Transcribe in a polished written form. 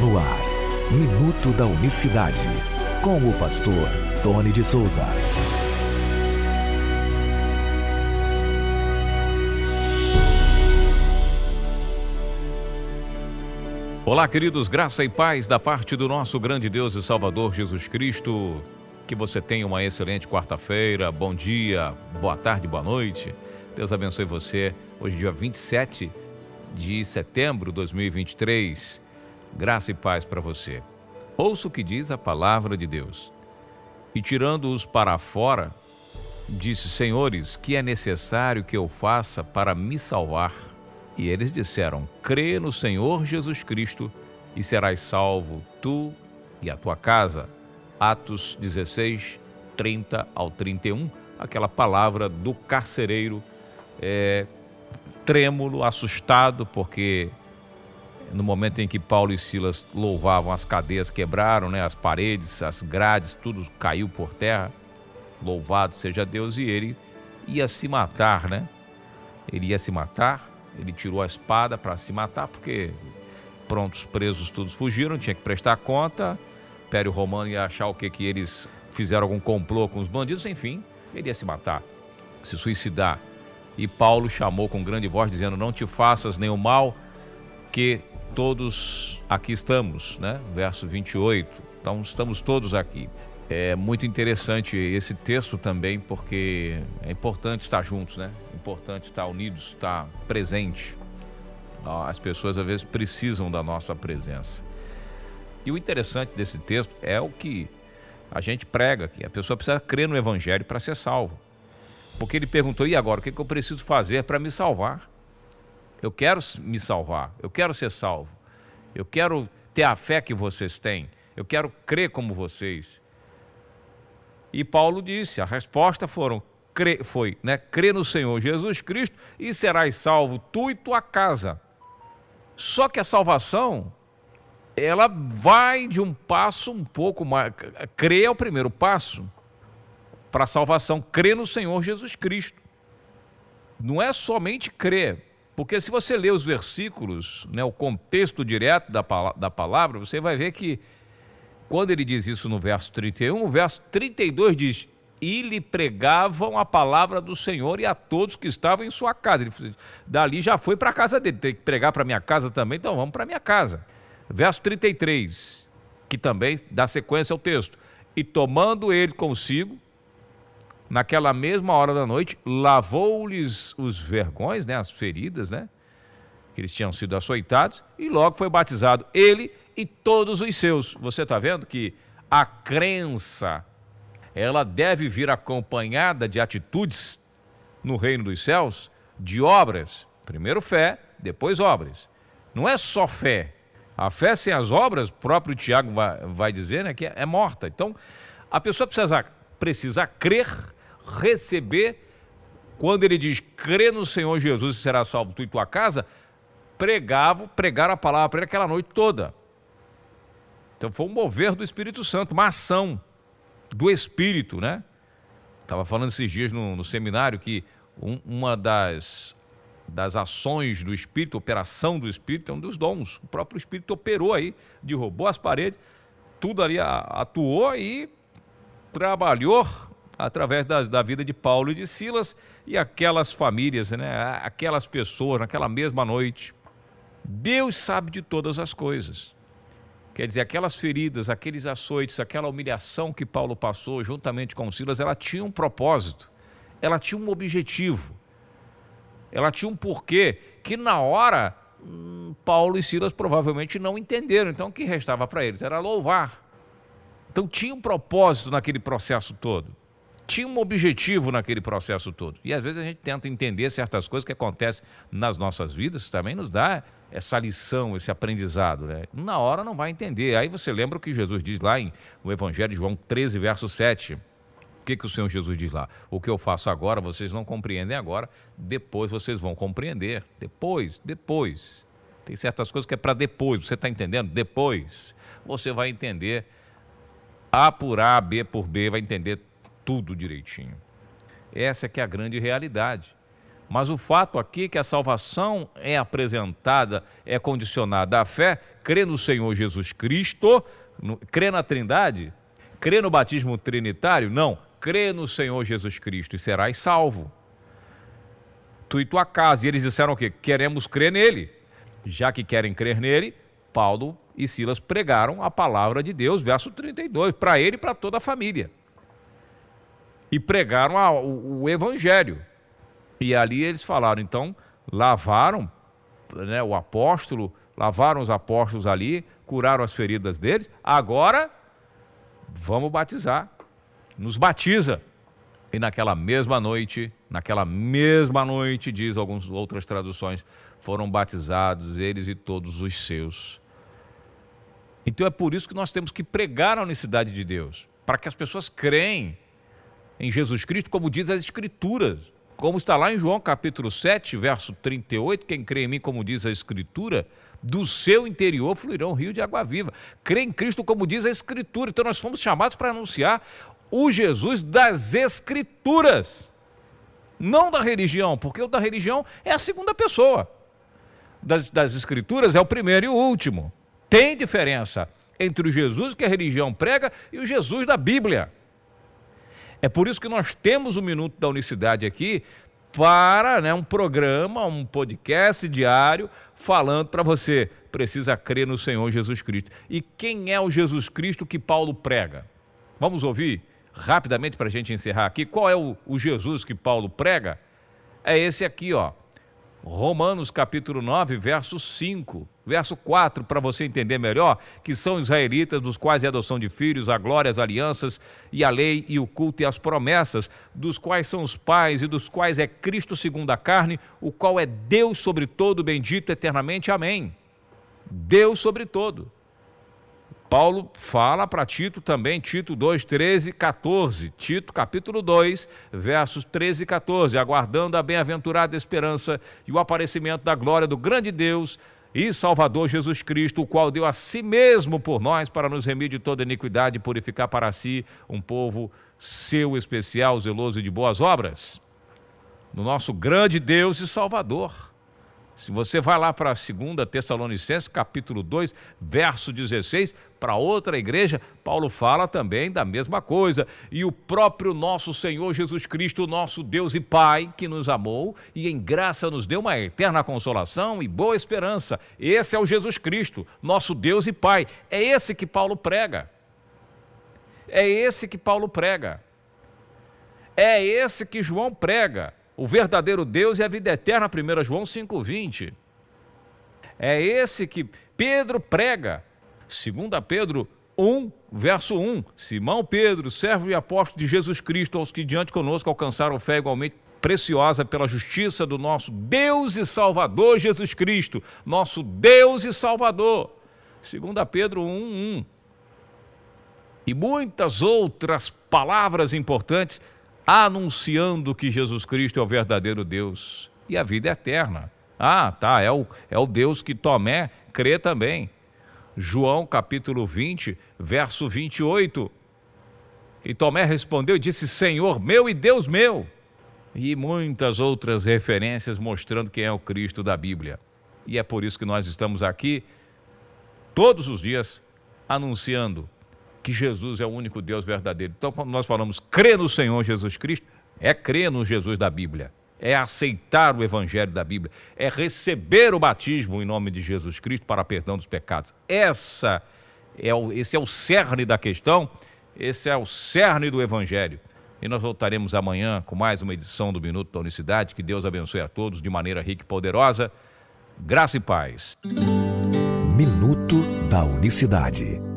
No ar, Minuto da Unicidade, com o pastor Tony de Souza. Olá, queridos, graça e paz da parte do nosso grande Deus e Salvador Jesus Cristo. Que você tenha uma excelente quarta-feira, bom dia, boa tarde, boa noite. Deus abençoe você. Hoje, dia 27 de setembro de 2023. Graça e paz para você. Ouça o que diz a palavra de Deus. E tirando-os para fora, disse: Senhores, que é necessário que eu faça para me salvar? E eles disseram: crê no Senhor Jesus Cristo e serás salvo, tu e a tua casa. Atos 16, 30 ao 31, aquela palavra do carcereiro, trêmulo, assustado, porque no momento em que Paulo e Silas louvavam, as cadeias quebraram, as paredes, as grades, tudo caiu por terra. Louvado seja Deus. E ele ia se matar, Ele ia se matar, ele tirou a espada para se matar, porque pronto, os presos todos fugiram, tinha que prestar conta. O Império Romano ia achar o que eles fizeram, algum complô com os bandidos, enfim, ele ia se matar, se suicidar. E Paulo chamou com grande voz, dizendo: não te faças nenhum mal, que todos aqui estamos, Verso 28, então estamos todos aqui. É muito interessante esse texto também, porque é importante estar juntos, É importante estar unidos, estar presente. As pessoas às vezes precisam da nossa presença. E o interessante desse texto é o que a gente prega aqui. A pessoa precisa crer no Evangelho para ser salvo. Porque ele perguntou: e agora, o que eu preciso fazer para me salvar? Eu quero me salvar, eu quero ser salvo. Eu quero ter a fé que vocês têm. Eu quero crer como vocês. E Paulo disse, a resposta foi, crê no Senhor Jesus Cristo e serás salvo, tu e tua casa. Só que a salvação, ela vai de um passo um pouco mais. Crer é o primeiro passo para a salvação. Crer no Senhor Jesus Cristo. Não é somente crer, porque se você ler os versículos, o contexto direto da palavra, você vai ver que quando ele diz isso no verso 31, o verso 32 diz: e lhe pregavam a palavra do Senhor e a todos que estavam em sua casa. Ele dali já foi para a casa dele, tem que pregar para a minha casa também, então vamos para a minha casa. Verso 33, que também dá sequência ao texto: e tomando ele consigo, naquela mesma hora da noite, lavou-lhes os vergões, as feridas, que eles tinham sido açoitados, e logo foi batizado ele e todos os seus. Você está vendo que a crença, ela deve vir acompanhada de atitudes no reino dos céus, de obras. Primeiro fé, depois obras. Não é só fé. A fé sem as obras, o próprio Tiago vai dizer, que é morta. Então, a pessoa precisa crer, receber. Quando ele diz: crê no Senhor Jesus e será salvo tu e tua casa, pregaram a palavra para ele aquela noite toda. Então foi um mover do Espírito Santo, uma ação do Espírito, Estava falando esses dias no seminário que uma das ações do Espírito, operação do Espírito, é um dos dons. O próprio Espírito operou aí, derrubou as paredes, tudo ali atuou e trabalhou através da vida de Paulo e de Silas e aquelas famílias, aquelas pessoas naquela mesma noite. Deus sabe de todas as coisas. Quer dizer, aquelas feridas, aqueles açoites, aquela humilhação que Paulo passou juntamente com Silas, ela tinha um propósito, ela tinha um objetivo, ela tinha um porquê, que na hora Paulo e Silas provavelmente não entenderam. Então o que restava para eles era louvar. Então tinha um propósito naquele processo todo, tinha um objetivo naquele processo todo. E às vezes a gente tenta entender certas coisas que acontecem nas nossas vidas, também nos dá essa lição, esse aprendizado, Na hora não vai entender. Aí você lembra o que Jesus diz lá no Evangelho de João 13, verso 7. O que o Senhor Jesus diz lá? O que eu faço agora, vocês não compreendem agora, depois vocês vão compreender. Depois. Tem certas coisas que é para depois, você está entendendo? Depois você vai entender A por A, B por B, vai entender tudo direitinho. Essa que é a grande realidade. Mas o fato aqui é que a salvação é apresentada, é condicionada à fé, crê no Senhor Jesus Cristo, crê na Trindade, crê no batismo trinitário? Não, crê no Senhor Jesus Cristo e serás salvo. Tu e tua casa. E eles disseram o quê? Queremos crer nele. Já que querem crer nele, Paulo e Silas pregaram a palavra de Deus, verso 32, para ele e para toda a família. E pregaram o evangelho. E ali eles falaram, então, lavaram, né, o apóstolo, lavaram os apóstolos ali, curaram as feridas deles, agora vamos batizar, nos batiza. E naquela mesma noite, diz algumas outras traduções, foram batizados eles e todos os seus. Então é por isso que nós temos que pregar a unicidade de Deus, para que as pessoas creem em Jesus Cristo, como diz as Escrituras. Como está lá em João capítulo 7, verso 38, quem crê em mim, como diz a Escritura, do seu interior fluirá um rio de água viva. Crê em Cristo, como diz a Escritura. Então nós fomos chamados para anunciar o Jesus das Escrituras, não da religião, porque o da religião é a segunda pessoa. Das Escrituras é o primeiro e o último. Tem diferença entre o Jesus que a religião prega e o Jesus da Bíblia. É por isso que nós temos o Minuto da Unicidade aqui para, né, um programa, um podcast diário, falando para você, precisa crer no Senhor Jesus Cristo. E quem é o Jesus Cristo que Paulo prega? Vamos ouvir rapidamente para a gente encerrar aqui. Qual é o Jesus que Paulo prega? É esse aqui, ó. Romanos capítulo 9, verso 5, verso 4, para você entender melhor, que são israelitas, dos quais é a adoção de filhos, a glória, as alianças, e a lei, e o culto, e as promessas, dos quais são os pais, e dos quais é Cristo segundo a carne, o qual é Deus sobre todo, bendito eternamente, amém. Deus sobre todo. Paulo fala para Tito também, Tito 2, 13 e 14, Tito capítulo 2, versos 13 e 14, aguardando a bem-aventurada esperança e o aparecimento da glória do grande Deus e Salvador Jesus Cristo, o qual deu a si mesmo por nós para nos remir de toda iniquidade e purificar para si um povo seu especial, zeloso e de boas obras. No nosso grande Deus e Salvador. Se você vai lá para 2 Tessalonicenses, capítulo 2, verso 16, para outra igreja, Paulo fala também da mesma coisa. E o próprio nosso Senhor Jesus Cristo, nosso Deus e Pai, que nos amou e em graça nos deu uma eterna consolação e boa esperança. Esse é o Jesus Cristo, nosso Deus e Pai. É esse que Paulo prega. É esse que Paulo prega. É esse que João prega. O verdadeiro Deus e a vida eterna, 1 João 5,20. É esse que Pedro prega, 2 Pedro 1, verso 1. Simão Pedro, servo e apóstolo de Jesus Cristo, aos que diante conosco alcançaram fé igualmente preciosa pela justiça do nosso Deus e Salvador Jesus Cristo. Nosso Deus e Salvador. 2 Pedro 1, 1. E muitas outras palavras importantes anunciando que Jesus Cristo é o verdadeiro Deus e a vida eterna. É o Deus que Tomé crê também. João capítulo 20, verso 28. E Tomé respondeu e disse, Senhor meu e Deus meu. E muitas outras referências mostrando quem é o Cristo da Bíblia. E é por isso que nós estamos aqui todos os dias anunciando que Jesus é o único Deus verdadeiro. Então, quando nós falamos crer no Senhor Jesus Cristo, é crer no Jesus da Bíblia, é aceitar o Evangelho da Bíblia, é receber o batismo em nome de Jesus Cristo para perdão dos pecados. Esse é o cerne da questão, esse é o cerne do Evangelho. E nós voltaremos amanhã com mais uma edição do Minuto da Unicidade. Que Deus abençoe a todos de maneira rica e poderosa. Graça e paz. Minuto da Unicidade.